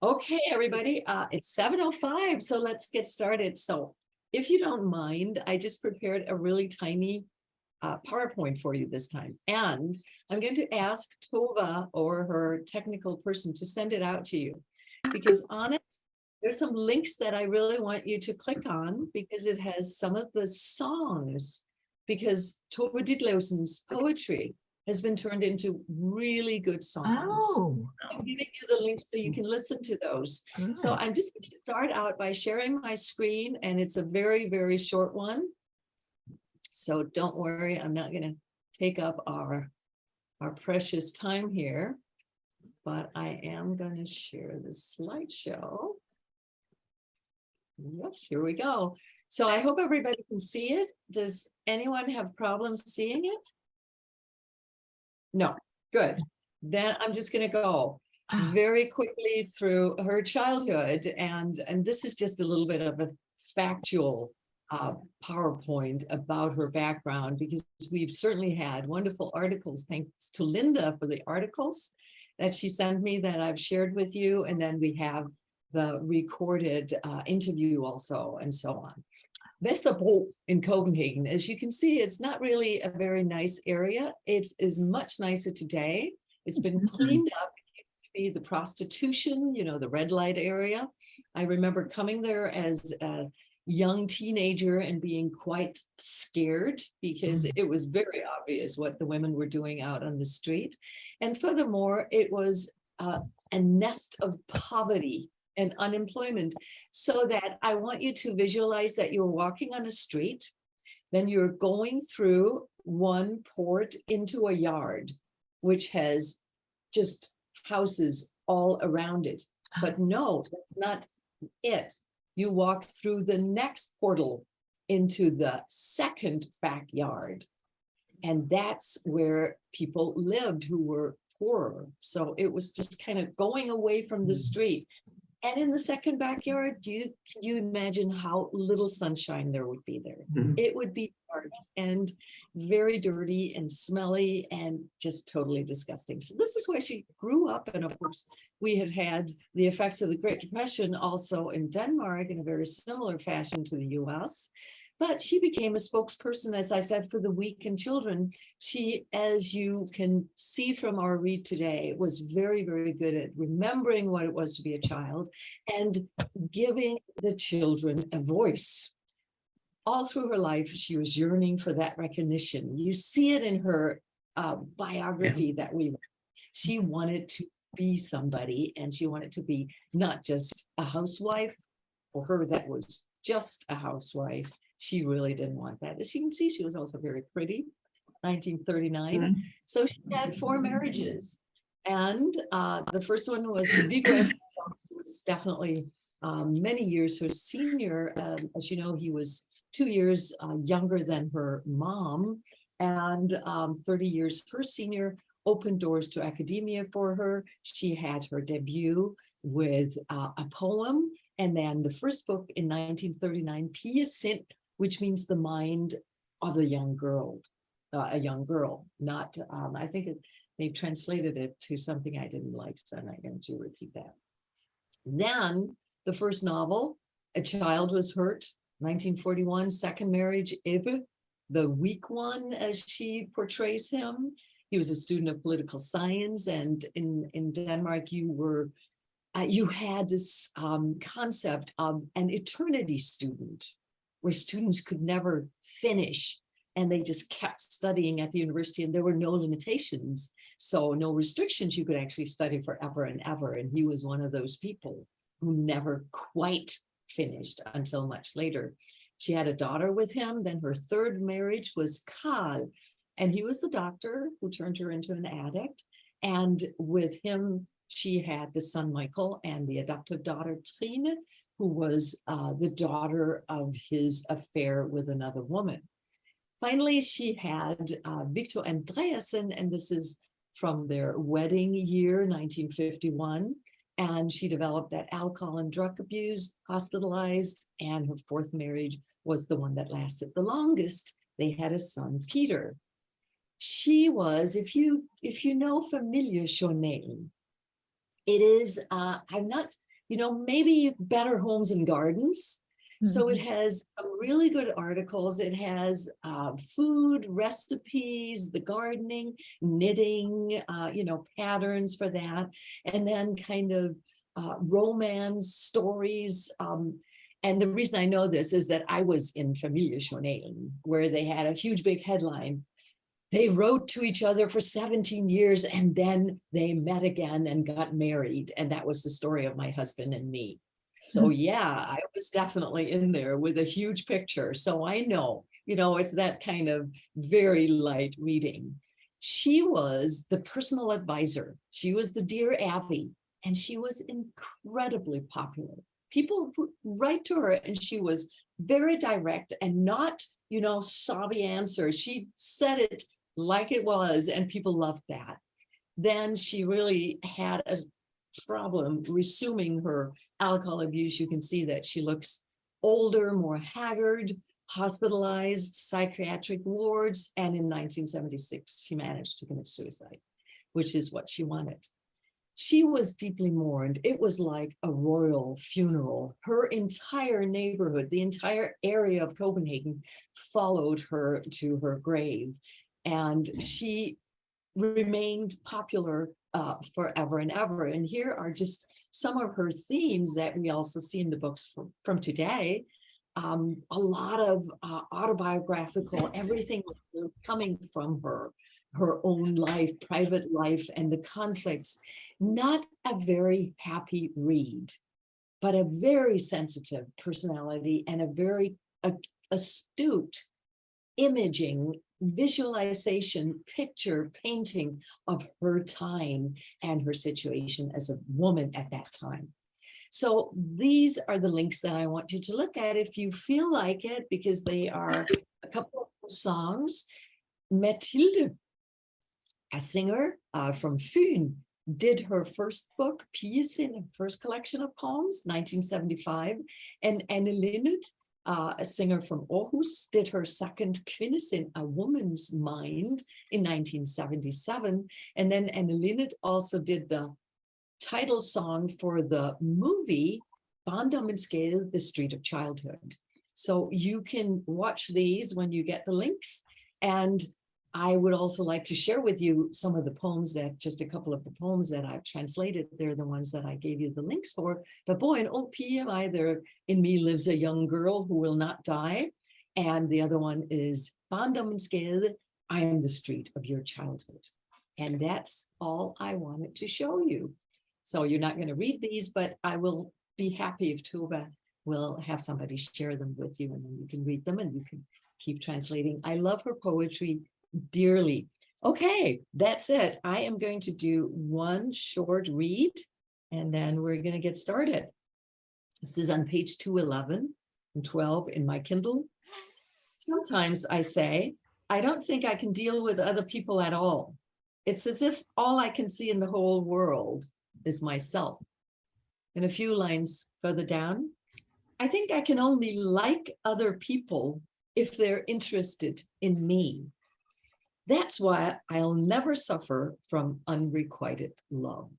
Okay, everybody, it's 7:05, so let's get started. So if you don't mind, I just prepared a really tiny PowerPoint for you this time. And I'm going to ask Tove or her technical person to send it out to you, because on it, there's some links that I really want you to click on because it has some of the songs, because Tove Ditlevsen's poetry has been turned into really good songs. Oh, I'm giving you the links so you can listen to those. So I'm just going to start out by sharing my screen, and it's a very, very short one. So don't worry, I'm not going to take up our precious time here, but I am going to share the slideshow. Yes, here we go. So I hope everybody can see it. Does anyone have problems seeing it? No, good. Then I'm just going to go very quickly through her childhood. And this is just a little bit of a factual PowerPoint about her background, because we've certainly had wonderful articles. Thanks to Linda for the articles that she sent me that I've shared with you. And then we have the recorded interview also, and so on. Vesterbro in Copenhagen, as you can see, it's not really a very nice area. It is much nicer today. It's been cleaned up. It used to be the prostitution, you know, the red light area. I remember coming there as a young teenager and being quite scared because it was very obvious what the women were doing out on the street. And furthermore, it was a nest of poverty and unemployment, so that I want you to visualize that you're walking on a street, then you're going through one port into a yard, which has just houses all around it. But no, that's not it. You walk through the next portal into the second backyard, and that's where people lived who were poorer. So it was just kind of going away from the street. And in the second backyard, can you imagine how little sunshine there would be there? It would be dark and very dirty and smelly and just totally disgusting. So this is where she grew up. And of course, we had the effects of the Great Depression also in Denmark in a very similar fashion to the US. But she became a spokesperson, as I said, for the weak and children. She, as you can see from our read today, was very, very good at remembering what it was to be a child and giving the children a voice. All through her life, she was yearning for that recognition. You see it in her biography that we read. She wanted to be somebody, and she wanted to be not just a housewife. For her, that was just a housewife. She really didn't want that. As you can see, she was also very pretty, 1939. So she had 4 marriages. And the first one was Viggo, who was definitely many years her senior. As you know, he was 2 years younger than her mom, and 30 years her senior, opened doors to academia for her. She had her debut with a poem, and then the first book in 1939, Pia Sind, which means the mind of a young girl, not, I think they've translated it to something I didn't like, so I'm not going to repeat that. Then the first novel, A Child Was Hurt, 1941, second marriage, Ebbe, the weak one, as she portrays him. He was a student of political science, and in Denmark, you had this concept of an eternity student, where students could never finish, and they just kept studying at the university, and there were no limitations, so no restrictions. You could actually study forever and ever, and he was one of those people who never quite finished until much later. She had a daughter with him. Then her third marriage was Karl, and he was the doctor who turned her into an addict, and with him she had the son Michael and the adoptive daughter Trine, who was the daughter of his affair with another woman. Finally, she had Victor Andreasen, and this is from their wedding year, 1951. And she developed that alcohol and drug abuse, hospitalized, and her fourth marriage was the one that lasted the longest. They had a son, Peter. She was, if you know Familiejournalen, it is, I'm not maybe better homes and gardens. So it Mhm. has some really good articles. It has food, recipes, the gardening, knitting, patterns for that. And then kind of romance stories. And the reason I know this is that I was in Familie Journalen, where they had a huge big headline. They wrote to each other for 17 years and then they met again and got married. And that was the story of my husband and me. So yeah, I was definitely in there with a huge picture. So I know, it's that kind of very light reading. She was the personal advisor. She was the Dear Abby, and she was incredibly popular. People would write to her and she was very direct and not, sobby answers. She said it like it was, and people loved that. Then she really had a problem resuming her alcohol abuse. You can see that she looks older, more haggard, hospitalized, psychiatric wards, and in 1976, she managed to commit suicide, which is what she wanted. She was deeply mourned. It was like a royal funeral. Her entire neighborhood, the entire area of Copenhagen, followed her to her grave. And she remained popular forever and ever. And here are just some of her themes that we also see in the books from today. A lot of autobiographical, everything coming from her own life, private life, and the conflicts. Not a very happy read, but a very sensitive personality and a very astute imaging, visualization, picture, painting of her time and her situation as a woman at that time. So these are the links that I want you to look at if you feel like it, because they are a couple of songs. Mathilde, a singer from Fyn, did her first book, Pigesind, first collection of poems, 1975. And Anne Linnet, a singer from Aarhus, did her second Kvindesind, A Woman's Mind, in 1977. And then Anne Linnet also did the title song for the movie Barndommens, The Street of Childhood. So you can watch these when you get the links. And I would also like to share with you some of the poems just a couple of the poems that I've translated. They're the ones that I gave you the links for. But boy, in old pige, there in me lives a young girl who will not die. And the other one is Barndommens, I am the street of your childhood. And that's all I wanted to show you. So you're not going to read these, but I will be happy if Tove will have somebody share them with you, and then you can read them and you can keep translating. I love her poetry dearly. Okay, that's it. I am going to do one short read, and then we're going to get started. This is on page 211 and 12 in my Kindle. Sometimes I say, I don't think I can deal with other people at all. It's as if all I can see in the whole world is myself. And a few lines further down, I think I can only like other people if they're interested in me. That's why I'll never suffer from unrequited love.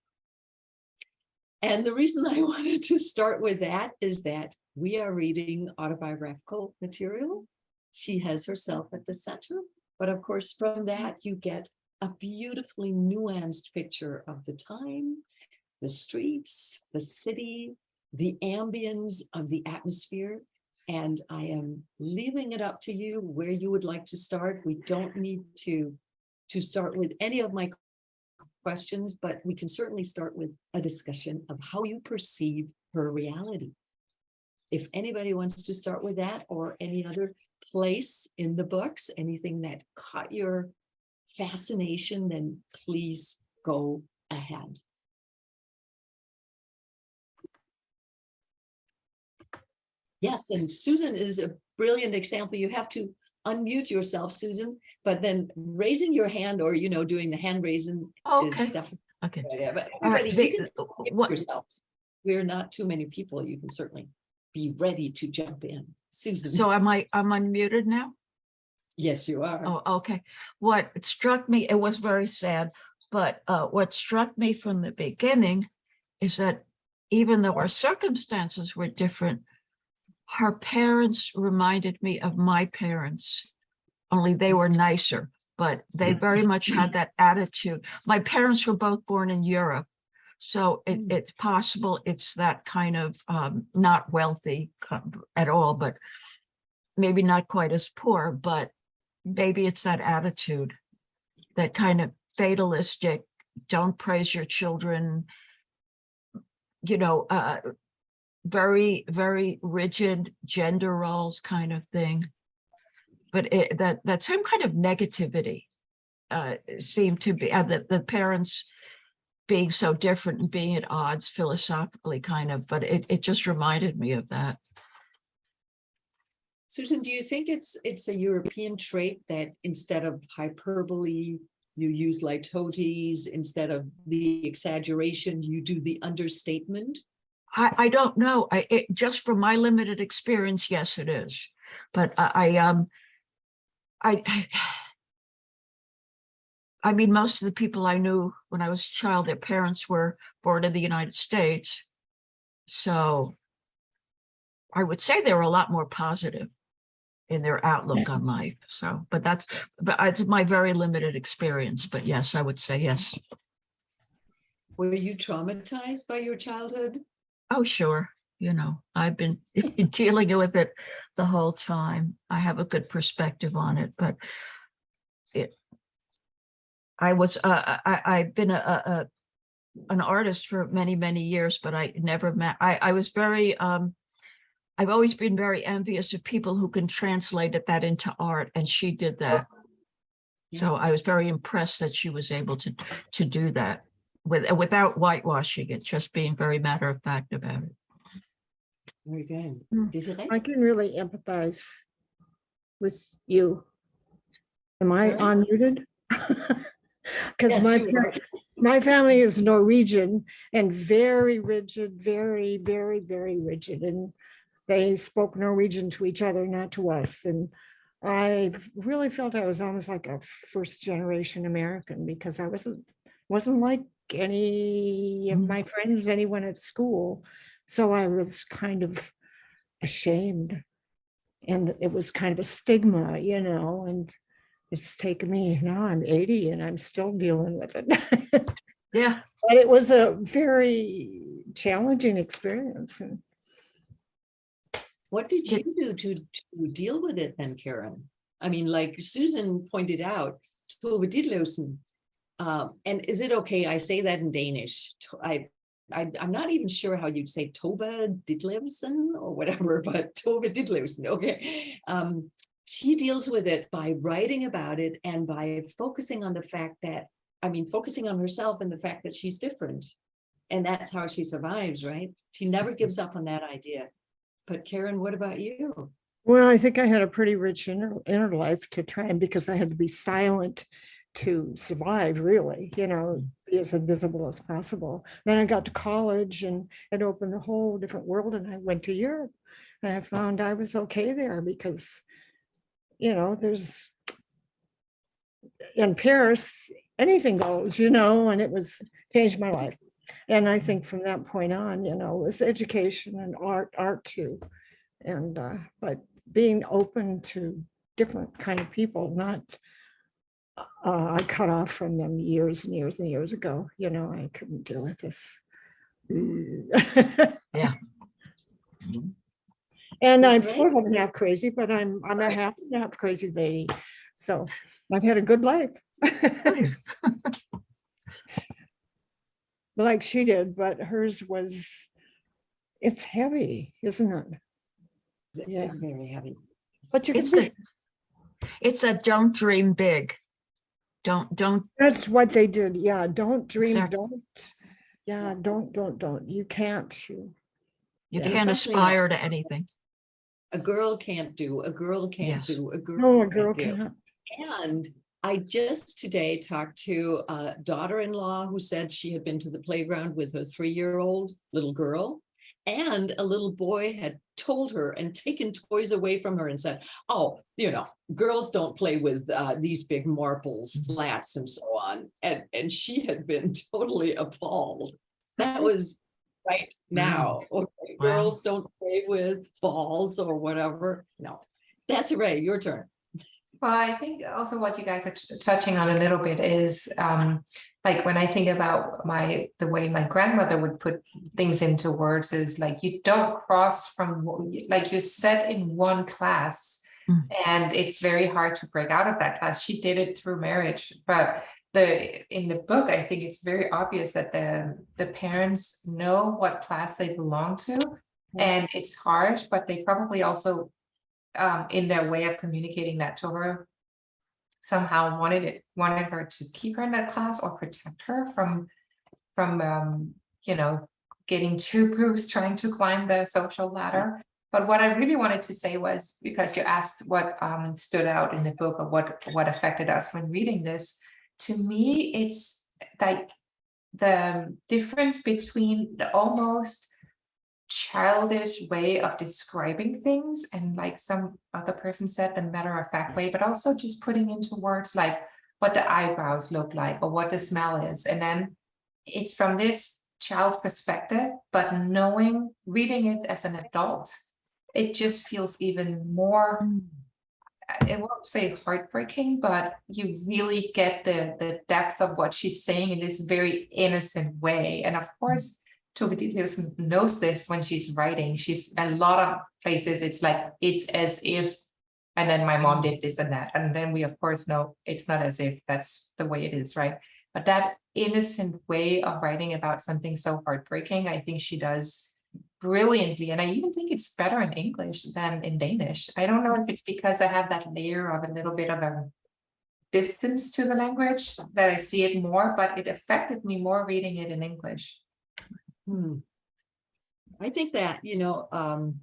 And the reason I wanted to start with that is that we are reading autobiographical material. She has herself at the center, but of course from that you get a beautifully nuanced picture of the time, the streets, the city, the ambience of the atmosphere. And I am leaving it up to you where you would like to start. We don't need to start with any of my questions, but we can certainly start with a discussion of how you perceive her reality. If anybody wants to start with that, or any other place in the books, anything that caught your fascination, then please go ahead. Yes, and Susan is a brilliant example. You have to unmute yourself, Susan, but then raising your hand, or doing the hand raising is definitely okay. Yeah, but everybody, you can what yourselves. We're not too many people. You can certainly be ready to jump in. Susan. So I'm unmuted now? Yes, you are. Oh, okay. What struck me, it was very sad, but what struck me from the beginning is that even though our circumstances were different, her parents reminded me of my parents, only they were nicer, but they very much had that attitude. My parents were both born in Europe, so it's possible it's that kind of not wealthy at all, but maybe not quite as poor, but maybe it's that attitude, that kind of fatalistic, don't praise your children, you know, very, very rigid gender roles kind of thing. But that same kind of negativity seemed to be, the parents being so different and being at odds philosophically kind of, but it just reminded me of that. Susan, do you think it's a European trait that instead of hyperbole, you use litotes, instead of the exaggeration, you do the understatement? I don't know. Just from my limited experience, yes, it is. But I mean, most of the people I knew when I was a child, their parents were born in the United States. So I would say they were a lot more positive in their outlook on life. So, but it's my very limited experience. But yes, I would say yes. Were you traumatized by your childhood? Oh, sure. You know, I've been dealing with it the whole time. I have a good perspective on it, but I've been an artist for many, many years, but I never met, I was very, I've always been very envious of people who can translate that into art, and she did that. So I was very impressed that she was able to do that without whitewashing it, just being very matter of fact about it. Very good. I can really empathize with you. Am I unmuted? Because my family is Norwegian and very rigid, very, very, very rigid. And they spoke Norwegian to each other, not to us. And I really felt I was almost like a first generation American, because I wasn't like any of my friends, anyone at school. So I was kind of ashamed, and it was kind of a stigma, you know, and it's taken me, now I'm 80 and I'm still dealing with it. Yeah. But it was a very challenging experience. What did you do to deal with it then, Karen? I mean, like Susan pointed out, Tove Ditlevsen. And is it okay? I say that in Danish. I'm not even sure how you'd say Tove Ditlevsen or whatever, but Tove Ditlevsen, okay. She deals with it by writing about it and by focusing on the fact that, focusing on herself and the fact that she's different. And that's how she survives, right? She never gives up on that idea. But Karen, what about you? Well, I think I had a pretty rich inner life to try, and because I had to be silent to survive, really, you know, be as invisible as possible. Then I got to college and it opened a whole different world, and I went to Europe and I found I was okay there because, you know, there's in Paris, anything goes, you know, and it was changed my life. And I think from that point on, you know, it was education and art too. And, but being open to different kind of people, not, I cut off from them years and years and years ago. You know, I couldn't deal with this. Yeah. And That's I'm right. sort of half crazy, but I'm a half crazy lady. So I've had a good life. Like she did, but hers was, it's heavy, isn't it? Yeah. It's very heavy. But you can it's a don't dream big. Don't. That's what they did. Yeah. Don't dream. Exactly. Don't. You can't. You can't aspire to anything. A girl can't do, a girl can't do, a girl No, a can't girl do. can't. And I just today talked to a daughter-in-law who said she had been to the playground with her 3-year-old little girl, and a little boy had told her and taken toys away from her and said, oh, you know, girls don't play with these big marbles, slats, and so on. And she had been totally appalled. That was right now. Okay, Wow. girls don't play with balls or whatever. No. Desiree, your turn. Well, I think also what you guys are touching on a little bit is like when I think about the way my grandmother would put things into words is like you don't cross from like you're set in one class and it's very hard to break out of that class. She did it through marriage, but in the book, I think it's very obvious that the parents know what class they belong to, and it's harsh, but they probably also in their way of communicating that to her, somehow wanted her to keep her in that class or protect her from you know, getting too bruised trying to climb the social ladder. But what I really wanted to say was, because you asked what stood out in the book or what affected us when reading this, to me it's like the difference between the almost childish way of describing things and like some other person said, the matter-of-fact way, but also just putting into words like what the eyebrows look like or what the smell is. And then it's from this child's perspective, but reading it as an adult, it just feels even more, I won't say heartbreaking, but you really get the depth of what she's saying in this very innocent way. And of course, Tove Ditlevsen knows this when she's writing. She's a lot of places, it's like, it's as if, and then my mom did this and that. And then we of course know it's not as if, that's the way it is, right? But that innocent way of writing about something so heartbreaking, I think she does brilliantly. And I even think it's better in English than in Danish. I don't know if it's because I have that layer of a little bit of a distance to the language that I see it more, but it affected me more reading it in English. I think that, you know,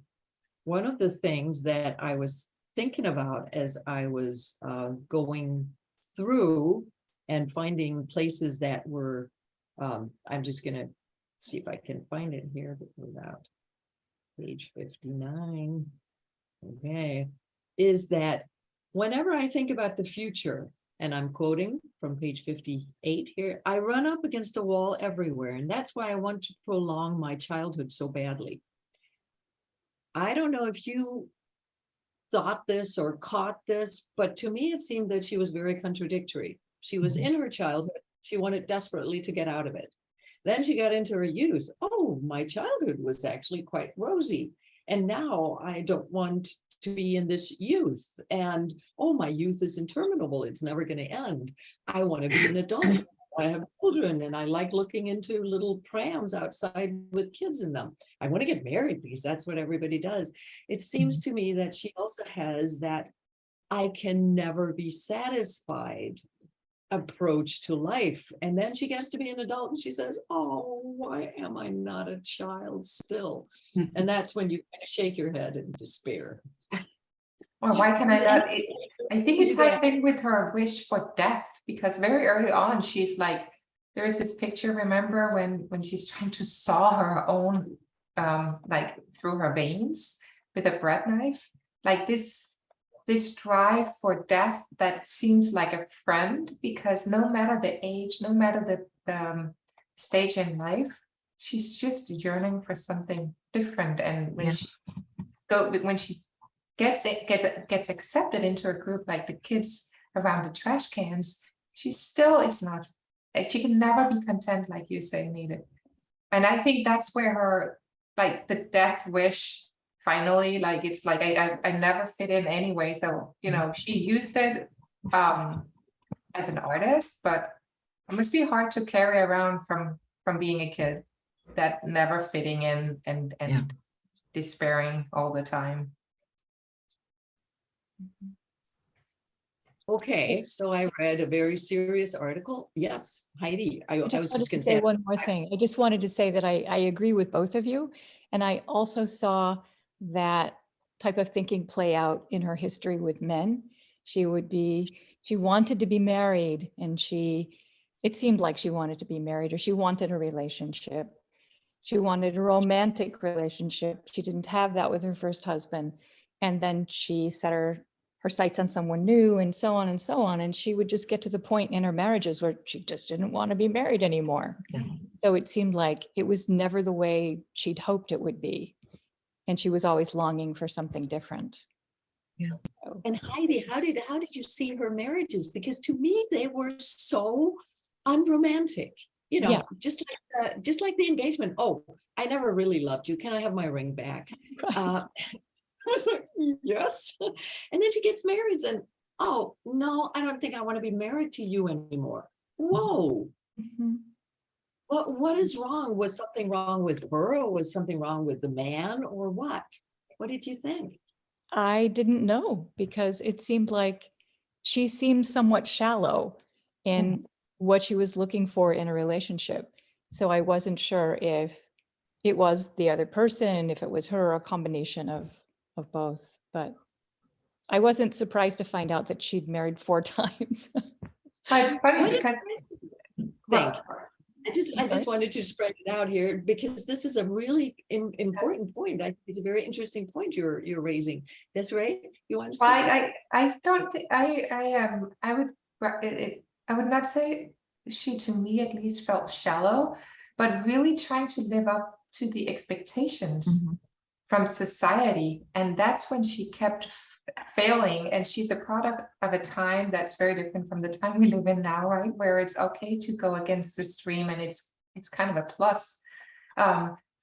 one of the things that I was thinking about as I was going through and finding places that were, I'm just going to see if I can find it here without page 59. Okay, is that whenever I think about the future, and I'm quoting from page 58 here, I run up against a wall everywhere. And that's why I want to prolong my childhood so badly. I don't know if you thought this or caught this, but to me, it seemed that she was very contradictory. She was in her childhood. She wanted desperately to get out of it. Then she got into her youth. Oh, my childhood was actually quite rosy. And now I don't want to be in this youth, and oh, my youth is interminable, it's never going to end. I want to be an adult. I have children and I like looking into little prams outside with kids in them. I want to get married because that's what everybody does. It seems to me that she also has that I can never be satisfied approach to life. And then she gets to be an adult and she says, oh, why am I not a child still? And that's when you kind of shake your head in despair. Well, why can I not? I think it ties in with her wish for death, because very early on, she's like, there is this picture, remember when she's trying to saw her own, like through her veins with a bread knife, like this drive for death that seems like a friend, because no matter the age, no matter the stage in life, she's just yearning for something different. And when she gets accepted into a group like the kids around the trash cans, she still is not, she can never be content, like you say, Nita. And I think that's where her, like the death wish, finally, like it's like I never fit in anyway. So, you know, she used it as an artist, but it must be hard to carry around from being a kid, that never fitting in and despairing all the time. Okay, so I read a very serious article. Yes, Heidi, I was just wanted going to to say one more thing. I just wanted to say that I agree with both of you. And I also saw that type of thinking play out in her history with men. She wanted to be married, and it seemed like she wanted to be married, or she wanted a relationship. She wanted a romantic relationship. She didn't have that with her first husband. And then she set her sights on someone new, and so on and so on. And she would just get to the point in her marriages where she just didn't want to be married anymore. So it seemed like it was never the way she'd hoped it would be. And she was always longing for something different. Yeah. So, And Heidi, how did you see her marriages? Because to me, they were so unromantic. You know, Yeah. just like the engagement. Oh, I never really loved you. Can I have my ring back? right. I was like, yes. And then she gets married, and oh no, I don't think I want to be married to you anymore. Whoa. Mhm. What is wrong? Was something wrong with her, or was something wrong with the man, or what? What did you think? I didn't know because it seemed like she seemed somewhat shallow in what she was looking for in a relationship. So I wasn't sure if it was the other person, if it was her, a combination of both. But I wasn't surprised to find out that she'd married 4 times. But it's funny What did because you think? well, I just wanted to spread it out here because this is a really important point. I think it's a very interesting point you're raising. That's right. You want to say something? I don't think I would I would not say she, to me at least, felt shallow, but really trying to live up to the expectations Mhm. from society, and that's when she kept failing. And she's a product of a time that's very different from the time we live in now, right? Where it's okay to go against the stream, and it's kind of a plus.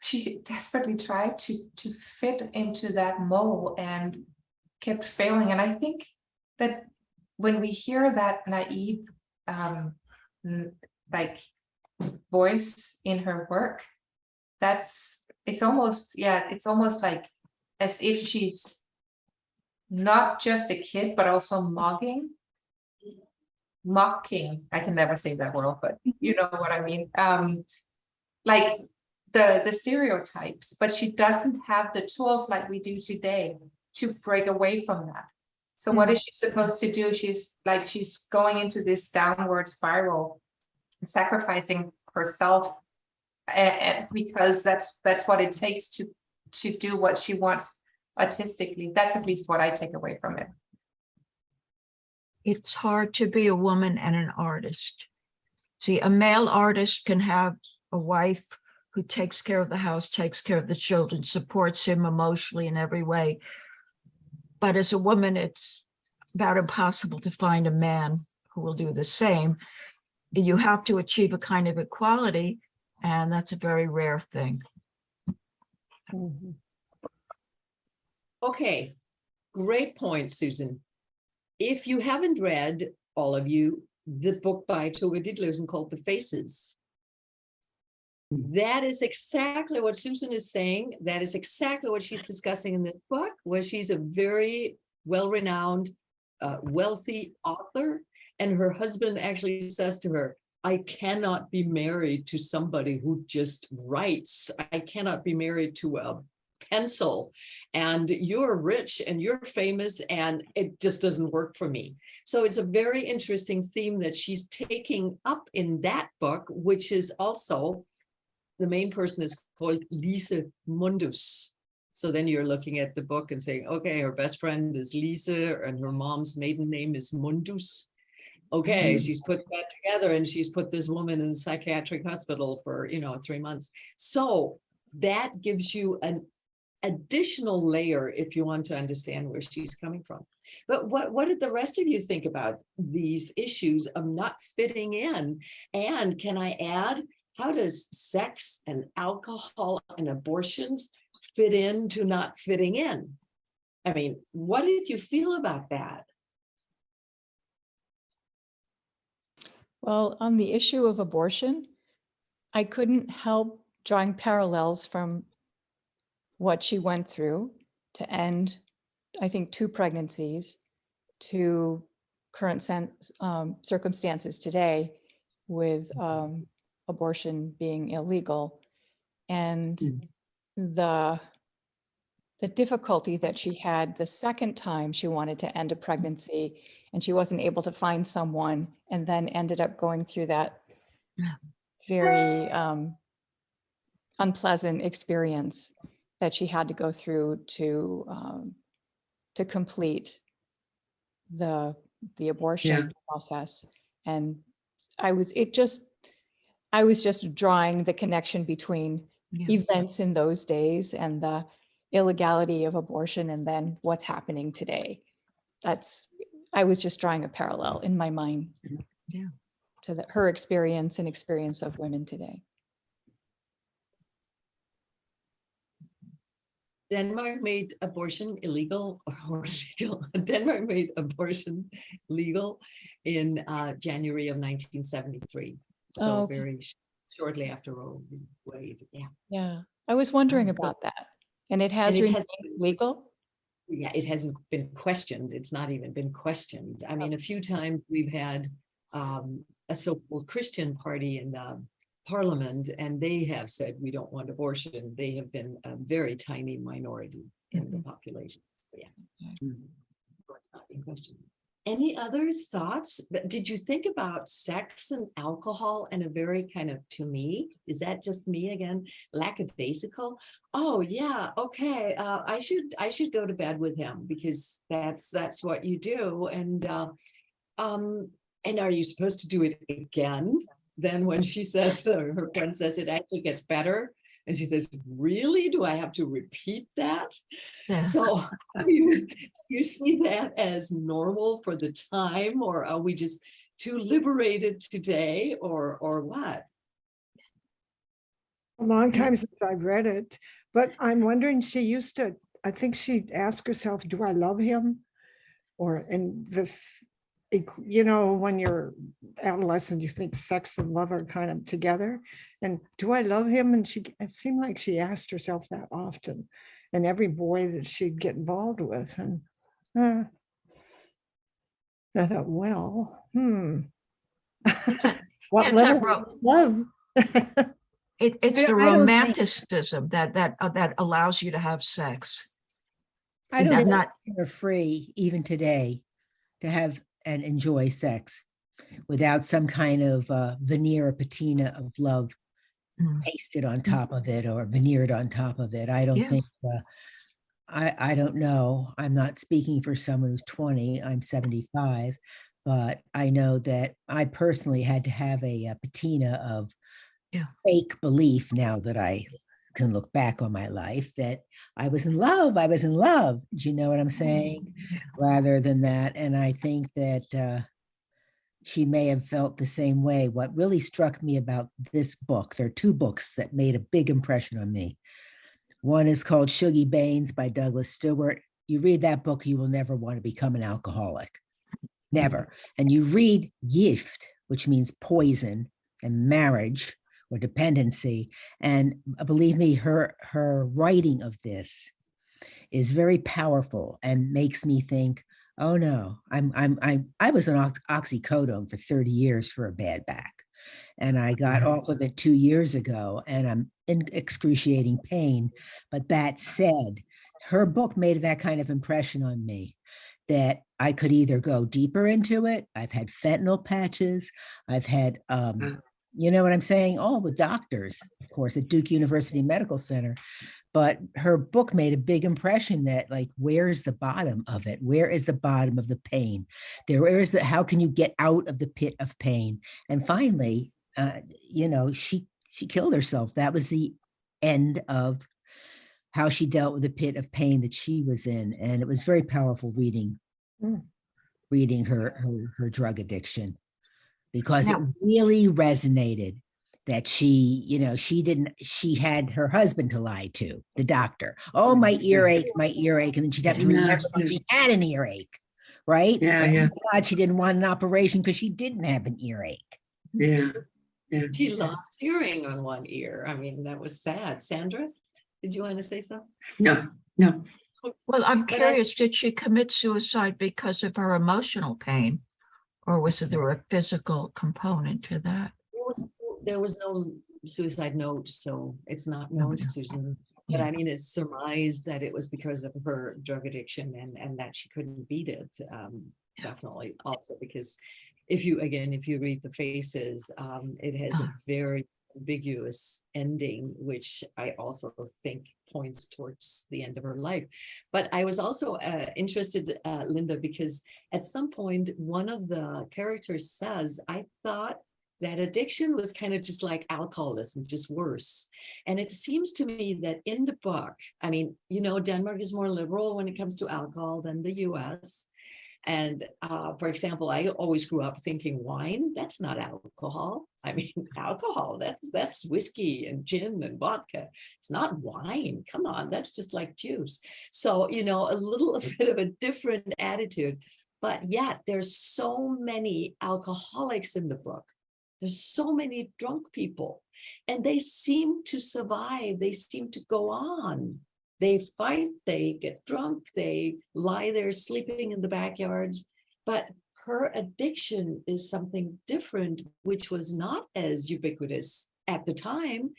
She desperately tried to fit into that mold and kept failing. And I think that when we hear that naive like voice in her work, it's almost like as if she's not just a kid, but also mocking. I can never say that word, but you know what I mean. Like the stereotypes, but she doesn't have the tools like we do today to break away from that. So what is she supposed to do? She's going into this downward spiral, sacrificing herself, and because that's what it takes to do what she wants artistically. That's at least what I take away from it. It's hard to be a woman and an artist. See, a male artist can have a wife who takes care of the house, takes care of the children, supports him emotionally in every way. But as a woman, it's about impossible to find a man who will do the same. You have to achieve a kind of equality, and that's a very rare thing. Okay, great point, Susan. If you haven't read, all of you, the book by Tove Ditlevsen called The Faces, that is exactly what Susan is saying. That is exactly what she's discussing in this book, where she's a very well-renowned, wealthy author, and her husband actually says to her, I cannot be married to somebody who just writes. I cannot be married to a pencil, and you're rich and you're famous, and it just doesn't work for me. So it's a very interesting theme that she's taking up in that book, which is also, the main person is called Lise Mundus. So then you're looking at the book and saying, okay, her best friend is Lise and her mom's maiden name is Mundus. Okay, she's put that together, and she's put this woman in a psychiatric hospital for 3 months. So that gives you an additional layer if you want to understand where she's coming from. But what did the rest of you think about these issues of not fitting in? And can I add, how does sex and alcohol and abortions fit into not fitting in? I mean, what did you feel about that? Well, on the issue of abortion, I couldn't help drawing parallels from what she went through to end, I think, 2 pregnancies, to current circumstances today with abortion being illegal, and the difficulty that she had the second time she wanted to end a pregnancy, and she wasn't able to find someone, and then ended up going through that very unpleasant experience that she had to go through to complete the abortion process. And I I was just drawing the connection between Yeah. events in those days and the illegality of abortion and then what's happening today. I was just drawing a parallel in my mind. Yeah. To her experience and experience of women today. Denmark made abortion illegal or legal. Denmark made abortion legal in January of 1973. So Oh, okay. very shortly after Roe v. Wade. Yeah. Yeah, I was wondering So- about that. And it has And it remained has- legal? Yeah, it hasn't been questioned. It's not even been questioned. I mean, a few times we've had a so-called Christian party in parliament, and they have said we don't want abortion. They have been a very tiny minority in the population. So yeah, it's not being questioned. Any other thoughts? But did you think about sex and alcohol in a very kind of, to me, is that just me again, lackadaisical? Oh yeah, okay. I should go to bed with him because that's what you do. And are you supposed to do it again? Then when she says, her friend says it actually gets better. And she says, really? Do I have to repeat that? Yeah. So do you see that as normal for the time, or are we just too liberated today, or what? A long time since I've read it, but I'm wondering, she used to, I think she'd ask herself, do I love him? Or in this, you know, when you're adolescent, you think sex and love are kind of together. And do I love him? And it seemed like she asked herself that often, and every boy that she'd get involved with. And I thought, well, what it's level a of love? it's I the don't think- romanticism that allows you to have sex. I don't Not- think not- we're free even today to have and enjoy sex without some kind of veneer or patina of love Mm. pasted on top of it or veneered on top of it. I don't Yeah. think, I don't know. I'm not speaking for someone who's 20, I'm 75, but I know that I personally had to have a patina of Yeah. fake belief, now that I can look back on my life, that I was in love. I was in love. Do you know what I'm saying? Yeah. Rather than that. And I think that she may have felt the same way. What really struck me about this book, there are two books that made a big impression on me. One is called Shuggie Baines by Douglas Stewart. You read that book, you will never want to become an alcoholic. Never. And you read Gift, which means poison, and marriage or dependency. And believe me, her writing of this is very powerful and makes me think, oh no, I was on oxycodone for 30 years for a bad back. And I got off of it 2 years ago, and I'm in excruciating pain. But that said, her book made that kind of impression on me that I could either go deeper into it. I've had fentanyl patches. I've had, you know what I'm saying? All with doctors, of course, at Duke University Medical Center. But her book made a big impression that, like, where's the bottom of it? Where is the bottom of the pain? Where is how can you get out of the pit of pain? And finally, you know, she killed herself. That was the end of how she dealt with the pit of pain that she was in. And it was very powerful reading her drug addiction, because it really resonated that she, you know, she had her husband to lie to, the doctor. Oh, my earache. And then she'd have to remember she had an earache, right? Yeah, and yeah. Oh my God, she didn't want an operation because she didn't have an earache. Yeah. She lost hearing on one ear. I mean, that was sad. Sandra, did you want to say something? No. Well, I'm But curious, did she commit suicide because of her emotional pain? Or was there a physical component to that? There was no suicide note, so it's not known, Susan. But I mean, it's surmised that it was because of her drug addiction and that she couldn't beat it. Definitely also because if you read The Faces, it has a very ambiguous ending, which I also think points towards the end of her life. But I was also interested, Linda, because at some point, one of the characters says, I thought that addiction was kind of just like alcoholism, just worse. And it seems to me that in the book, I mean, you know, Denmark is more liberal when it comes to alcohol than the US. And for example, I always grew up thinking wine, that's not alcohol. I mean, alcohol, that's whiskey and gin and vodka. It's not wine. Come on, that's just like juice. So, you know, a little bit of a different attitude. But yet there's so many alcoholics in the book. There's so many drunk people, and they seem to survive. They seem to go on. They fight, they get drunk, they lie there sleeping in the backyards. But her addiction is something different, which was not as ubiquitous at the time.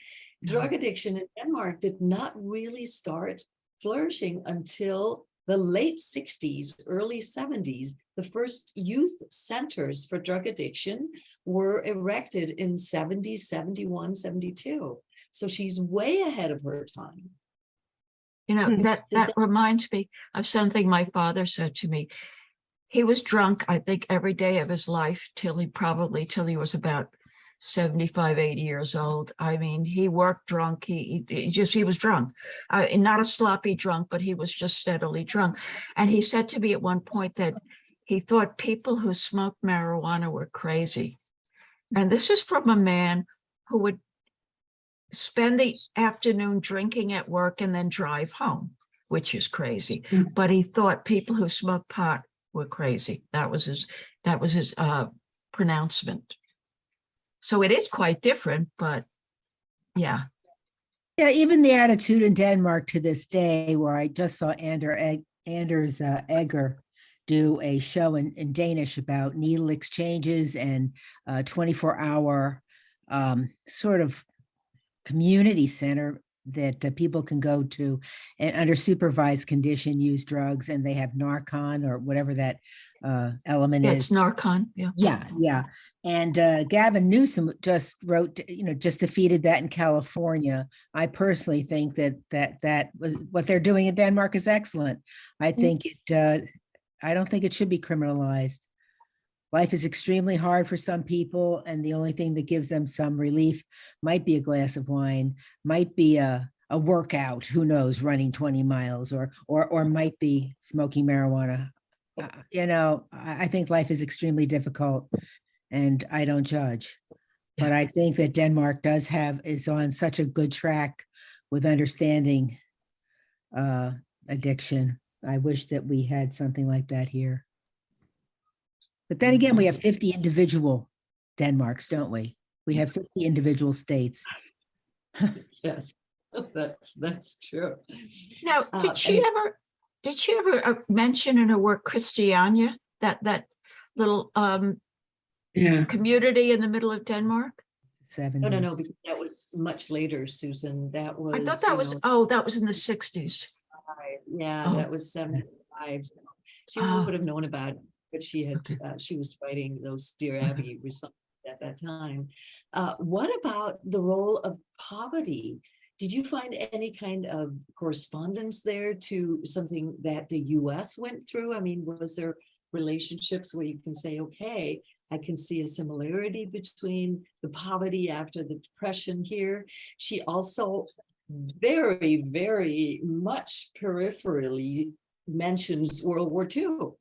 Drug addiction in Denmark did not really start flourishing until the late 60s, early 70s. The first youth centers for drug addiction were erected in 70, 71, 72. So she's way ahead of her time. You know, that reminds me of something my father said to me. He was drunk, I think, every day of his life till he was about 75, 80 years old. I mean, he worked drunk. He was drunk, not a sloppy drunk, but he was just steadily drunk. And he said to me at one point that he thought people who smoked marijuana were crazy. And this is from a man who would spend the afternoon drinking at work and then drive home, which is crazy. But he thought people who smoked pot were crazy. That was his pronouncement. So it is quite different, but yeah. Yeah, even the attitude in Denmark to this day, where I just saw Anders Egger do a show in Danish about needle exchanges and 24-hour sort of community center that people can go to and under supervised condition use drugs, and they have Narcan or whatever that element is. It's Narcan. Yeah. And Gavin Newsom just wrote, just defeated that in California. I personally think that was what they're doing in Denmark is excellent. I think I don't think it should be criminalized. Life is extremely hard for some people, and the only thing that gives them some relief might be a glass of wine, might be a workout, who knows, running 20 miles, or might be smoking marijuana. I think life is extremely difficult, and I don't judge. But I think that Denmark is on such a good track with understanding addiction. I wish that we had something like that here. But then again, we have 50 individual Denmarks, don't we? We have 50 individual states. Yes, that's true. Now, did she ever mention in her work Christiania, that little community in the middle of Denmark? No, because that was much later, Susan. That was, I thought that was, that was in the 60s. Yeah, that was 75. So she would have known about it, but she was writing those Dear Abby responses at that time. What about the role of poverty? Did you find any kind of correspondence there to something that the US went through? I mean, was there relationships where you can say, okay, I can see a similarity between the poverty after the Depression here? She also very, very much peripherally mentions World War II.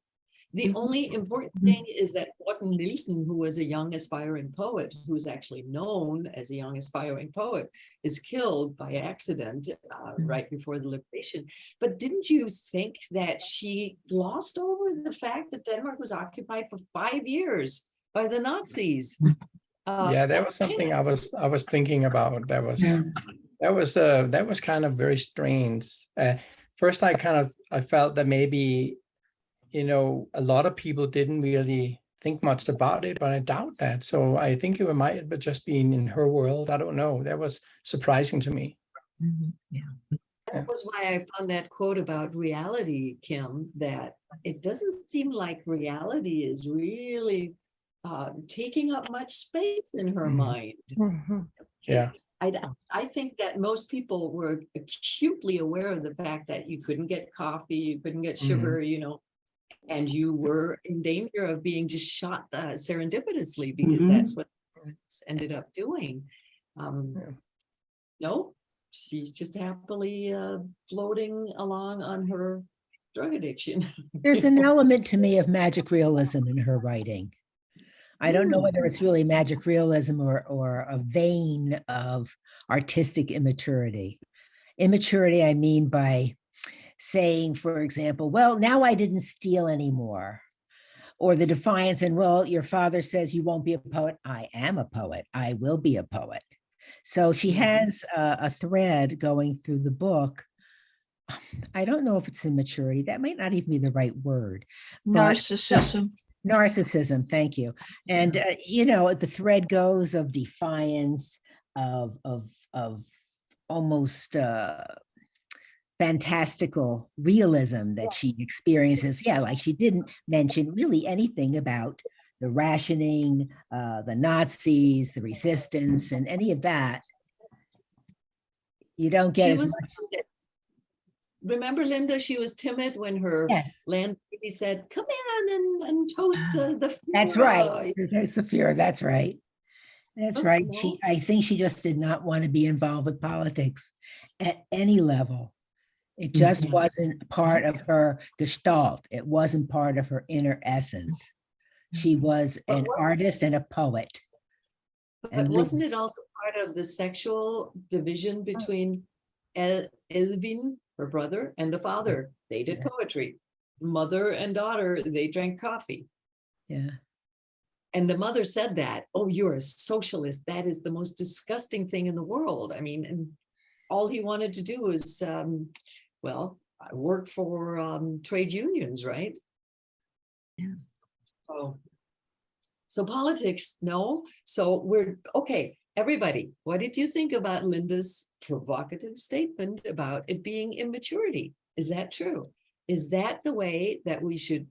The only important thing is that Morten Nielsen, who was a young aspiring poet, who's actually known as a young aspiring poet, is killed by accident right before the liberation. But didn't you think that she glossed over the fact that Denmark was occupied for 5 years by the Nazis? Yeah, that was something I was thinking about. That was kind of very strange. First, I felt that maybe, a lot of people didn't really think much about it, but I doubt that. So I think it might have just been in her world. I don't know. That was surprising to me. That was why I found that quote about reality, Kim, that it doesn't seem like reality is really taking up much space in her mind. Yeah. I think that most people were acutely aware of the fact that you couldn't get coffee, you couldn't get sugar, and you were in danger of being just shot serendipitously, because that's what parents ended up doing. Yeah. No, she's just happily floating along on her drug addiction. There's an element to me of magic realism in her writing. I don't know whether it's really magic realism or a vein of artistic immaturity. Immaturity, I mean by saying, for example, well, now I didn't steal anymore. Or the defiance, and well, your father says you won't be a poet. I am a poet. I will be a poet. So she has a thread going through the book. I don't know if it's immaturity. That might not even be the right word. Narcissism. Narcissism, thank you. And the thread goes of defiance, of almost fantastical realism that she experiences. Yeah, like she didn't mention really anything about the rationing, the Nazis, the resistance, and any of that. You don't get She as was much. timid. Remember, Linda, she was timid when her Yes. landlady said, come in and toast the That's right. There's the fear. That's right. That's right. No. I think she just did not want to be involved with politics at any level. It just wasn't part of her gestalt. It wasn't part of her inner essence. She was an artist and a poet. But wasn't it also part of the sexual division between Elvin, her brother, and the father? They did poetry. Mother and daughter, they drank coffee. Yeah. And the mother said that, oh, you're a socialist. That is the most disgusting thing in the world. I mean, and all he wanted to do was, work for trade unions, right? Yeah. So politics, no. So we're, okay, everybody, what did you think about Linda's provocative statement about it being immaturity? Is that true? Is that the way that we should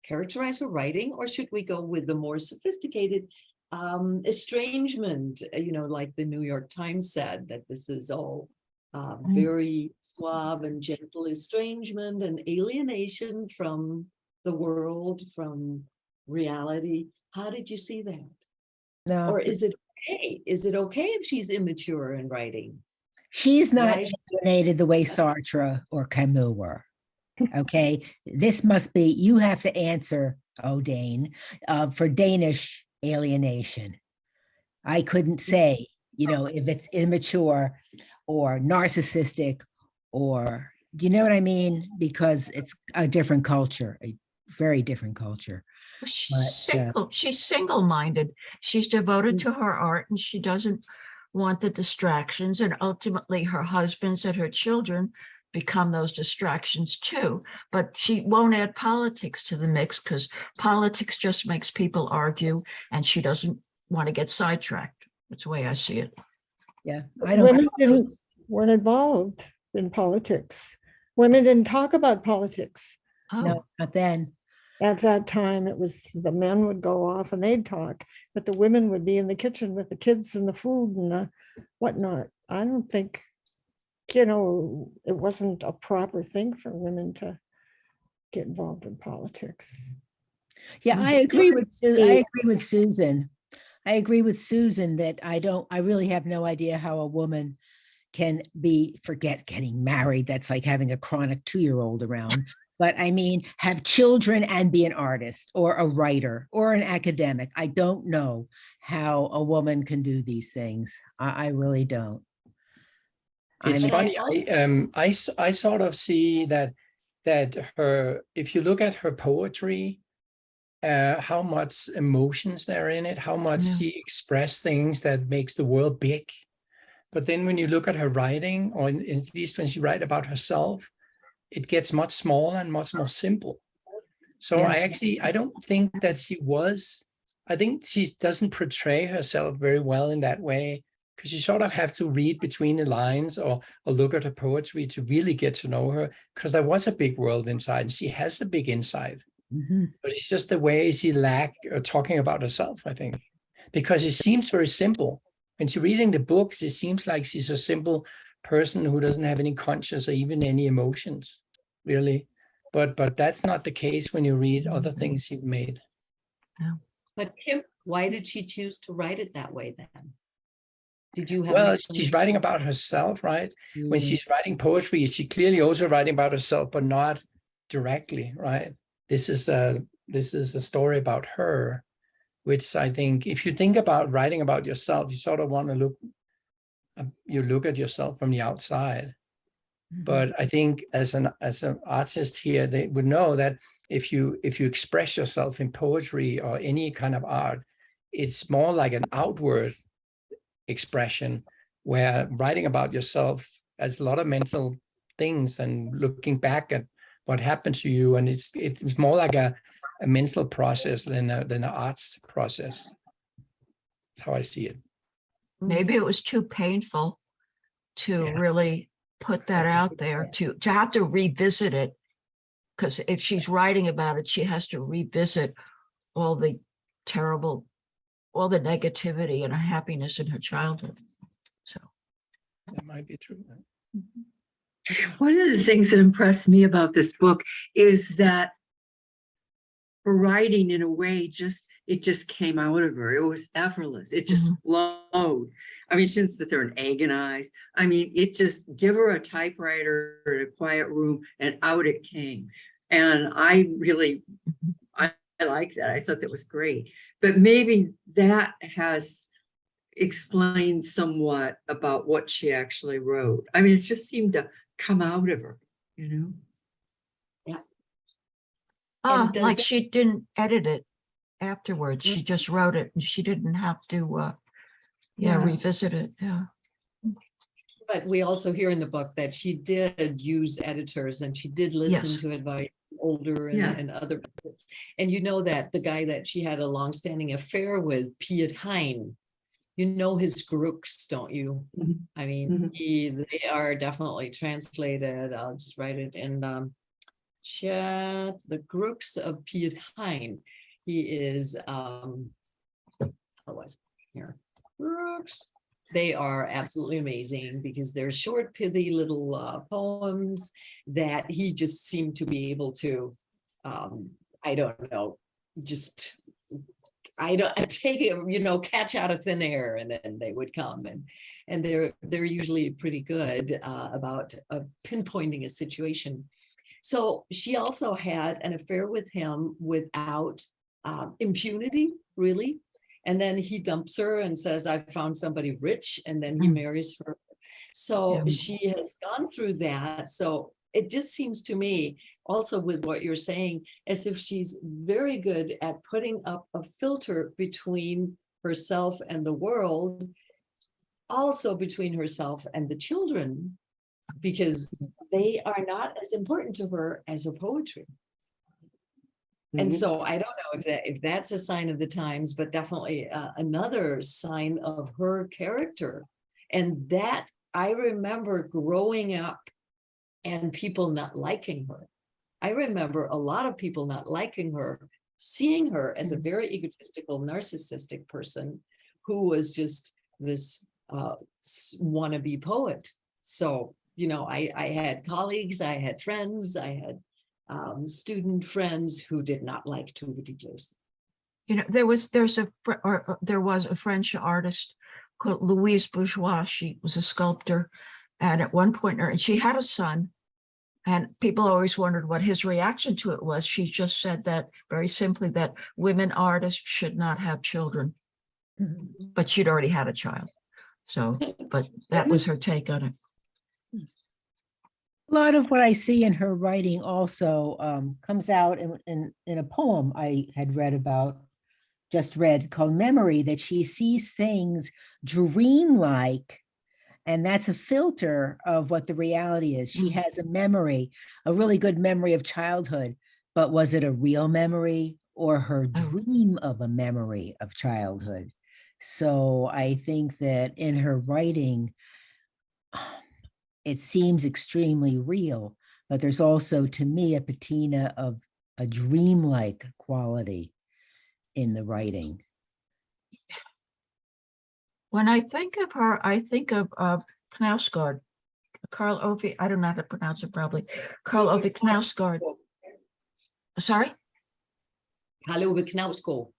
characterize her writing, or should we go with the more sophisticated estrangement, like the New York Times said, that this is all very suave and gentle estrangement and alienation from the world, from reality? How did you see that? No. Or is it okay? Is it okay if she's immature in writing? She's not alienated the way Sartre or Camus were. Okay, this must be, you have to answer, Dane, for Danish alienation. I couldn't say, if it's immature or narcissistic, or, do you know what I mean? Because it's a different culture, a very different culture. She's single-minded. She's devoted to her art, and she doesn't want the distractions. And ultimately, her husbands and her children become those distractions too. But she won't add politics to the mix because politics just makes people argue, and she doesn't want to get sidetracked. That's the way I see it. Yeah, Women weren't involved in politics. Women didn't talk about politics. Oh. No, not then. At that time, it was the men would go off and they'd talk, but the women would be in the kitchen with the kids and the food and the whatnot. I don't think, it wasn't a proper thing for women to get involved in politics. Yeah, I agree with Susan. I agree with Susan that I really have no idea how a woman can forget getting married. That's like having a chronic 2-year-old around. But I mean, have children and be an artist or a writer or an academic. I don't know how a woman can do these things. I really don't. It's funny. I sort of see that her, if you look at her poetry, how much emotions there are in it, how much she expressed things that makes the world big. But then when you look at her writing, or at least when she writes about herself, it gets much smaller and much more simple. So I don't think that I think she doesn't portray herself very well in that way, because you sort of have to read between the lines or look at her poetry to really get to know her, because there was a big world inside and she has a big inside. Mm-hmm. But it's just the way she talking about herself, I think, because it seems very simple. When she's reading the books, it seems like she's a simple person who doesn't have any conscience or even any emotions, really. But that's not the case when you read other things you've made. But Why did she choose to write it that way then? Did you have? Well, she's writing about herself, right? When she's writing poetry, she's clearly also writing about herself, but not directly, right? This is a story about her, which I think, if you think about writing about yourself, you sort of want to look at yourself from the outside. But I think as an artist here, they would know that if you express yourself in poetry or any kind of art, it's more like an outward expression, where writing about yourself has a lot of mental things and looking back at what happened to you, and it's more like a mental process than an arts process. That's how I see it. Maybe it was too painful to really put that out there, to have to revisit it. Because if she's writing about it, she has to revisit all the negativity and happiness in her childhood. So That might be true. One of the things that impressed me about this book is that her writing, in a way, it just came out of her. It was effortless. It just flowed. I mean, she didn't sit there and agonize. I mean, it just, give her a typewriter in a quiet room and out it came. And I like that. I thought that was great. But maybe that has explained somewhat about what she actually wrote. I mean, it just seemed to come out of her, you know? Like she didn't edit it afterwards. She just wrote it and she didn't have to revisit it. Yeah. But we also hear in the book that she did use editors and she did listen to advice older and other people. And you know that the guy that she had a long-standing affair with, Piet Hein, you know his Grooks, don't you? I mean, they are definitely translated. I'll just write it in chat. The Grooks of Piet Hein. He is here. Grooks. They are absolutely amazing because they're short, pithy little poems that he just seemed to be able to, I don't know, just, take it, catch out of thin air, and then they would come, and they're usually pretty good about pinpointing a situation. So she also had an affair with him without impunity, really. And then he dumps her and says, I found somebody rich, and then he marries her. So she has gone through that. So it just seems to me, also with what you're saying, as if she's very good at putting up a filter between herself and the world, also between herself and the children, because they are not as important to her as her poetry. And so I don't know if that's a sign of the times, but definitely another sign of her character. And that I remember growing up and people not liking her. I remember a lot of people not liking her, seeing her as a very egotistical, narcissistic person who was just this wannabe poet. So, I had colleagues, I had friends, I had student friends who did not like Tove Ditlevsen. There was a French artist called Louise Bourgeois. She was a sculptor, and at one point, and she had a son, and people always wondered what his reaction to it was. She just said that very simply, that women artists should not have children, but she'd already had a child. So, but that was her take on it. A lot of what I see in her writing also comes out in a poem I had just read called Memory, that she sees things dreamlike, and that's a filter of what the reality is. She has a memory, a really good memory of childhood, but was it a real memory or her dream of a memory of childhood? So I think that in her writing, it seems extremely real, but there's also, to me, a patina of a dreamlike quality in the writing. When I think of her, I think of Knausgaard, Karl Ove, I don't know how to pronounce it probably, Karl Ove Knausgaard. Sorry? Karl Ove Knausgaard.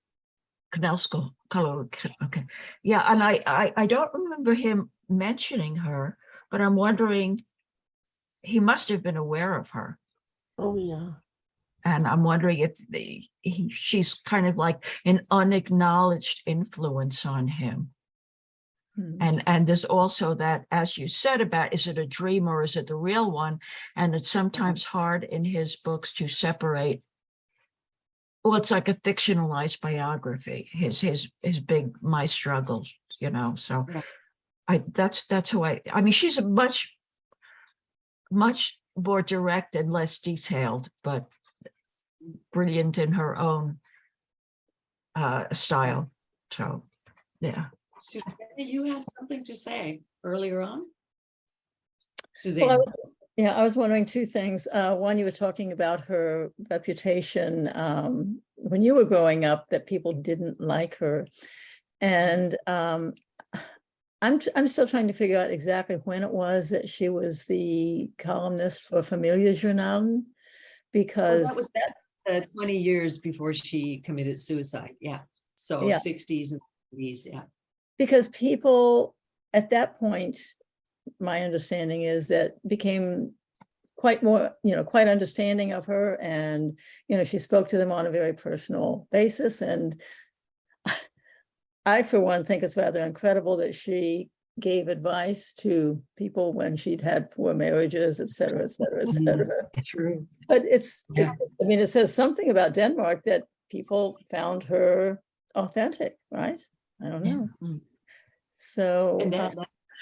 Knelsko, okay. Yeah, and I don't remember him mentioning her, but I'm wondering, he must have been aware of her. Oh, yeah. And I'm wondering if she's kind of like an unacknowledged influence on him. And there's also that, as you said, about, is it a dream or is it the real one? And it's sometimes hard in his books to separate. Well, it's like a fictionalized biography, his big, my struggles, you know, so that's who I mean, she's a much more direct and less detailed, but brilliant in her own style. So, yeah. Susanna, you had something to say earlier on? Well, Suzanne. I was wondering two things. One, you were talking about her reputation when you were growing up, that people didn't like her. And I'm still trying to figure out exactly when it was that she was the columnist for Familia Journal, because that was 20 years before she committed suicide. Yeah. So 60s and 70s. Yeah. Because people at that point, my understanding is that became quite understanding of her, and she spoke to them on a very personal basis. And I, for one, think it's rather incredible that she gave advice to people when she'd had 4 marriages, et cetera, et cetera, et cetera. True. But it says something about Denmark that people found her authentic, right? I don't know. So and I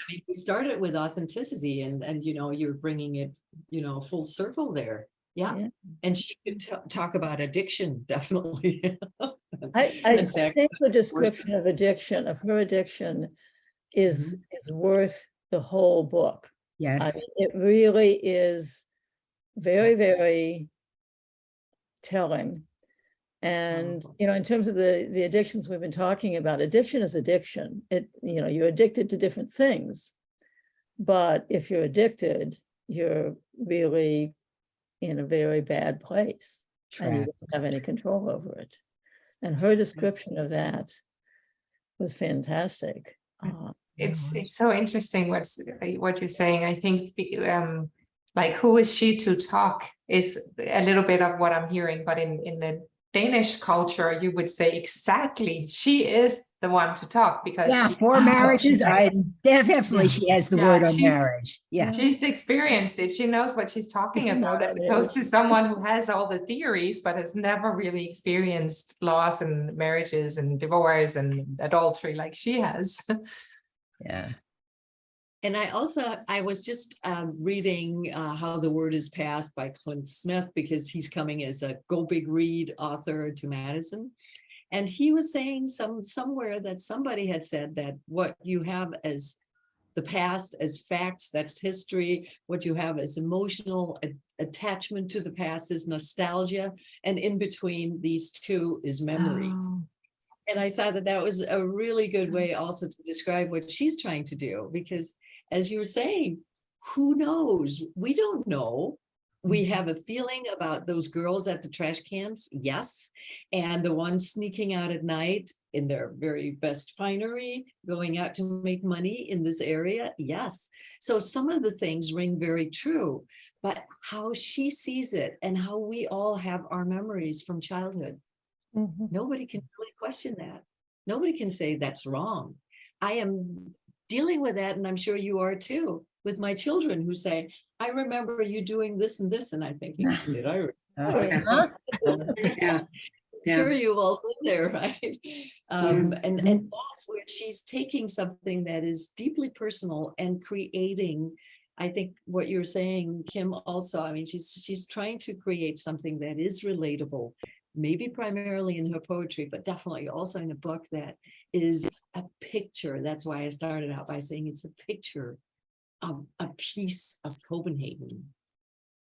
mean, we started with authenticity, and you're bringing it full circle there. Yeah. And she could talk about addiction, definitely. I think the description of addiction, of her addiction, is worth the whole book. Yes. I mean, it really is very, very telling. And in terms of the addictions we've been talking about, addiction is addiction. You're addicted to different things, but if you're addicted, you're really in a very bad place, and you don't have any control over it. And her description of that was fantastic. It's so interesting what you're saying. I think like, who is she to talk is a little bit of what I'm hearing, but in the Danish culture, you would say exactly, she is the one to talk, because 4 marriages. Definitely she has the word on marriage. Yeah, she's experienced it. She knows what she's talking about, as opposed to someone who has all the theories but has never really experienced loss and marriages and divorce and adultery like she has. Yeah. And I was just reading How the Word is Passed by Clint Smith, because he's coming as a Go Big Read author to Madison. And he was saying somewhere that somebody had said that what you have as the past as facts, that's history. What you have as emotional attachment to the past is nostalgia. And in between these two is memory. And I thought that was a really good way also to describe what she's trying to do, because as you were saying, who knows? We don't know. We have a feeling about those girls at the trash cans, yes. And the ones sneaking out at night in their very best finery, going out to make money in this area, yes. So some of the things ring very true, but how she sees it and how we all have our memories from childhood, nobody can really question that. Nobody can say that's wrong. I am dealing with that, and I'm sure you are too, with my children who say, I remember you doing this and this, and I'm thinking, did I? Sure, you all been there, right? And that's where she's taking something that is deeply personal and creating, I think what you're saying, Kim, also, I mean, she's trying to create something that is relatable, maybe primarily in her poetry, but definitely also in a book that is a picture. That's why I started out by saying it's a picture of a piece of Copenhagen,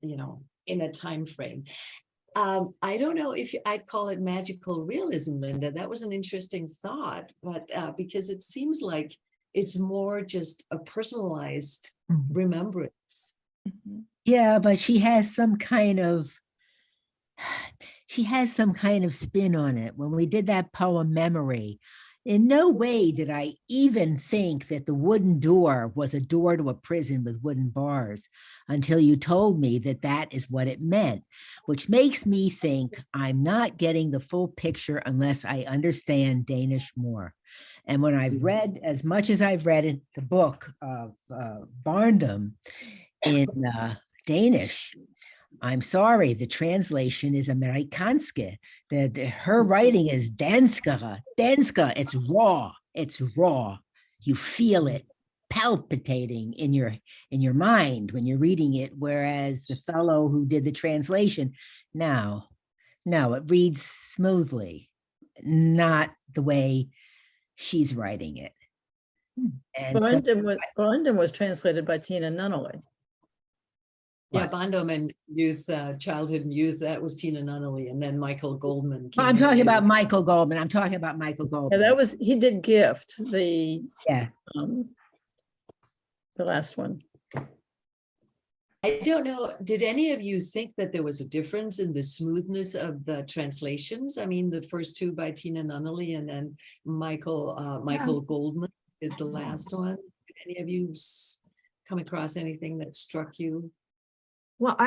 in a time frame. I don't know if I'd call it magical realism, Linda. That was an interesting thought, but because it seems like it's more just a personalized remembrance. Yeah, but she has some kind of, she has some kind of spin on it. When we did that poem Memory, in no way did I even think that the wooden door was a door to a prison with wooden bars until you told me that that is what it meant, which makes me think I'm not getting the full picture unless I understand Danish more. And when I've read as much as I've read in the book of Barndom in Danish, I'm sorry, the translation is Amerikanske. Her writing is danskere. It's raw. It's raw. You feel it palpitating in your mind when you're reading it. Whereas the fellow who did the translation, no, it reads smoothly, not the way she's writing it. And so, Barndom was translated by Tina Nunnally. Yeah, What? Bondom and youth, childhood and youth, that was Tina Nunnally, and then Michael Goldman. came I'm in talking too. about Michael Goldman. Yeah, he did Gift, the last one. I don't know, did any of you think that there was a difference in the smoothness of the translations? I mean, the first two by Tina Nunnally and then Michael Goldman did the last one. Did any of you come across anything that struck you? Well,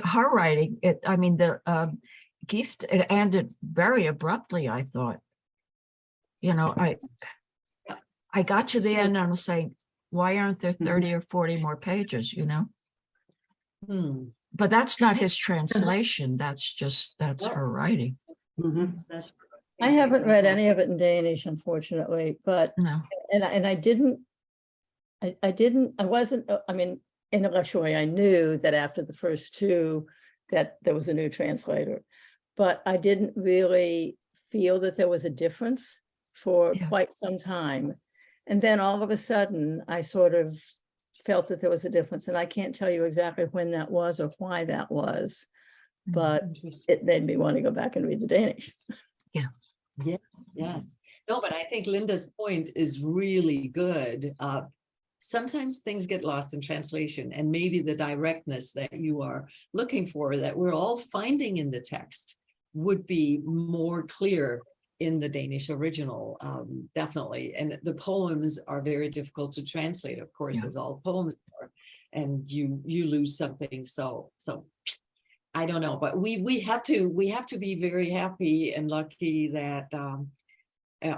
her writing, the Gift, it ended very abruptly, I thought. I got to the end and I was saying, why aren't there 30 or 40 more pages, But that's not his translation. That's her writing. I haven't read any of it in Danish, unfortunately, but No. Intellectually, I knew that after the first two, that there was a new translator, but I didn't really feel that there was a difference for quite some time. And then all of a sudden, I sort of felt that there was a difference, and I can't tell you exactly when that was or why that was, but it made me want to go back and read the Danish. Yeah. Yes. No, but I think Linda's point is really good. Sometimes things get lost in translation, and maybe the directness that you are looking for, that we're all finding in the text, would be more clear in the Danish original, definitely. And the poems are very difficult to translate, of course, as all poems are, and you lose something. So I don't know, but we have to be very happy and lucky that,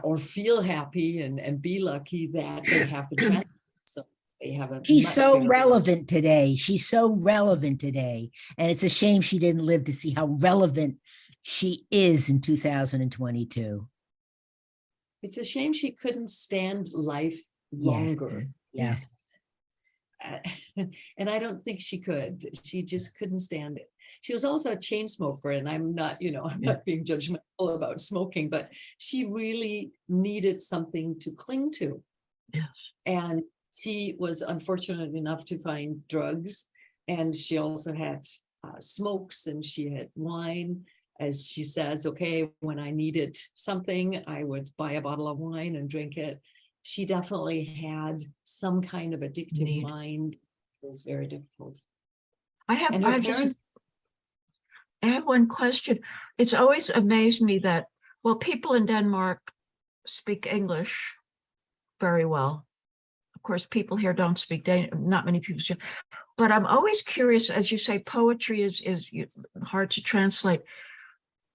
or feel happy and be lucky that they have been translated. So they have a. She's so relevant today. She's so relevant today. And it's a shame she didn't live to see how relevant she is in 2022. It's a shame she couldn't stand life longer. Yes. And I don't think she could. She just couldn't stand it. She was also a chain smoker, and I'm not being judgmental about smoking, but she really needed something to cling to. Yes. And she was unfortunate enough to find drugs, and she also had smokes, and she had wine. As she says, okay, when I needed something, I would buy a bottle of wine and drink it. She definitely had some kind of addictive mind. It was very difficult. I have one question. It's always amazed me that, well, people in Denmark speak English very well. Of course, people here don't speak Danish, not many people do. But I'm always curious, as you say, poetry is hard to translate,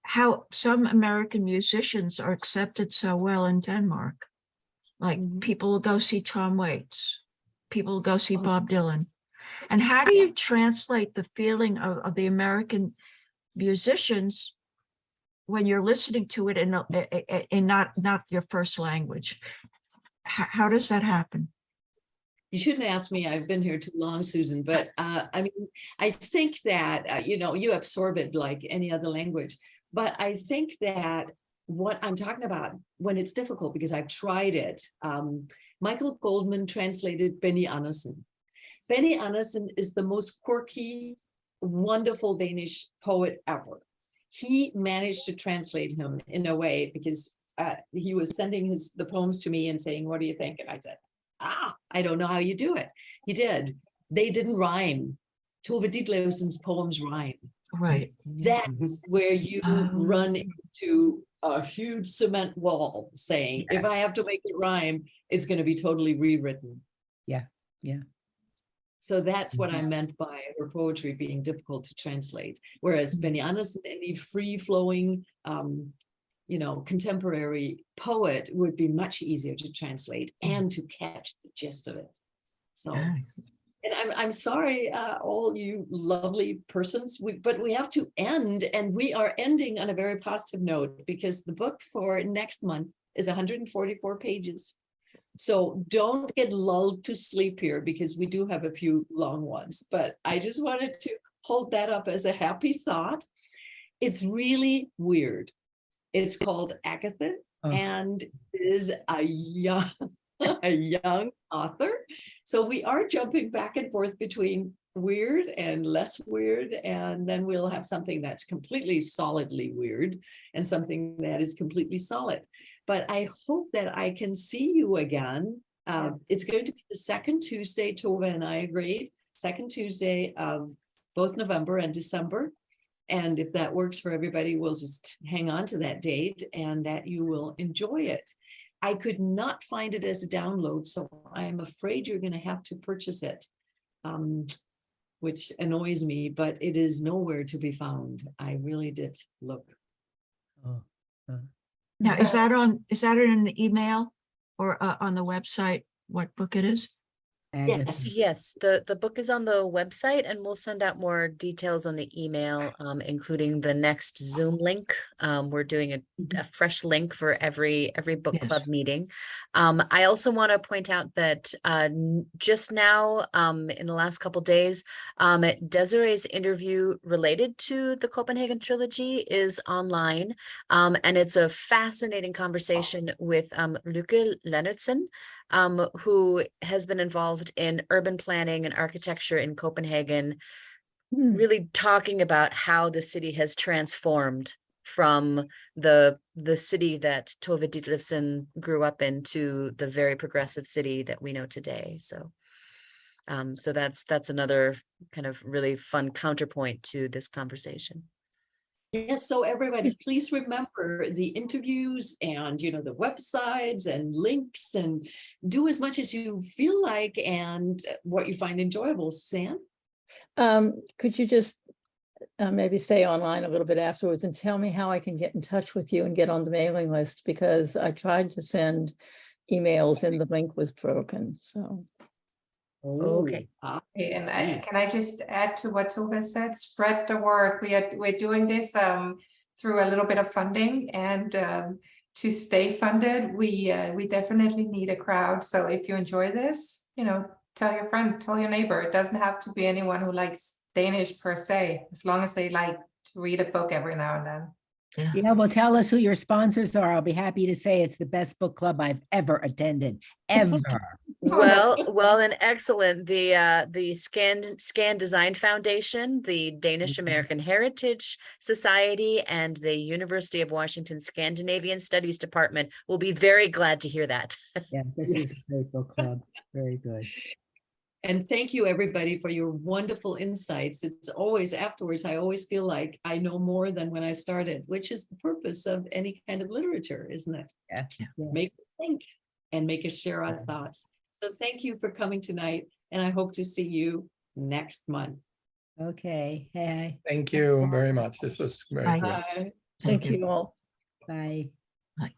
how some American musicians are accepted so well in Denmark. Like people will go see Tom Waits, people will go see Bob Dylan. And how do you translate the feeling of the American musicians when you're listening to it in not your first language? How does that happen? You shouldn't ask me. I've been here too long, Susan. But I mean, I think that, you absorb it like any other language. But I think that what I'm talking about when it's difficult, because I've tried it, Michael Goldman translated Benny Andersen. Benny Andersen is the most quirky, wonderful Danish poet ever. He managed to translate him in a way, because he was sending the poems to me and saying, what do you think? And I said, I don't know how you do it. He did. They didn't rhyme. Tove Ditlevsen's poems rhyme. Right. That's where you run into a huge cement wall saying, if I have to make it rhyme, it's going to be totally rewritten. Yeah. So that's what I meant by her poetry being difficult to translate. Whereas Benjanis, any free-flowing, contemporary poet would be much easier to translate and to catch the gist of it. So, and I'm sorry, all you lovely persons, but we have to end, and we are ending on a very positive note because the book for next month is 144 pages. So don't get lulled to sleep here because we do have a few long ones, but I just wanted to hold that up as a happy thought. It's really weird. It's called Agatha and is a young author. So we are jumping back and forth between weird and less weird. And then we'll have something that's completely solidly weird and something that is completely solid. But I hope that I can see you again. It's going to be the second Tuesday, Tove and I agreed, second Tuesday of both November and December. And if that works for everybody, we'll just hang on to that date and that you will enjoy it. I could not find it as a download, so I'm afraid you're going to have to purchase it, which annoys me, but it is nowhere to be found. I really did look. Now, is that in the email or on the website, what book it is? Yes. Yes, the book is on the website, and we'll send out more details on the email, including the next Zoom link. We're doing a fresh link for every book Yes. club meeting. I also want to point out that just now, in the last couple days, Desiree's interview related to the Copenhagen trilogy is online, and it's a fascinating conversation with Lykke Leonardsen, who has been involved in urban planning and architecture in Copenhagen, really talking about how the city has transformed from the city that Tove Ditlevsen grew up in to the very progressive city that we know today. So, so that's another kind of really fun counterpoint to this conversation. Yes, so everybody, please remember the interviews and, the websites and links, and do as much as you feel like and what you find enjoyable. Suzanne? Could you just maybe stay online a little bit afterwards and tell me how I can get in touch with you and get on the mailing list, because I tried to send emails and the link was broken, so. Okay. And can I just add to what Tove said? Spread the word. We're doing this through a little bit of funding, and to stay funded, we definitely need a crowd. So if you enjoy this, tell your friend, tell your neighbor. It doesn't have to be anyone who likes Danish per se, as long as they like to read a book every now and then. Yeah, well, tell us who your sponsors are. I'll be happy to say it's the best book club I've ever attended, ever. Well, and excellent. The Scan Design Foundation, the Danish American Heritage Society, and the University of Washington Scandinavian Studies Department will be very glad to hear that. Yeah, this is a great book club. Very good. And thank you, everybody, for your wonderful insights. It's always afterwards, I always feel like I know more than when I started, which is the purpose of any kind of literature, isn't it? Yeah. Make us think and make us share our thoughts. So thank you for coming tonight, and I hope to see you next month. Okay. Hey. Thank you very much. This was very good. Bye. Thank you all. Bye. Right.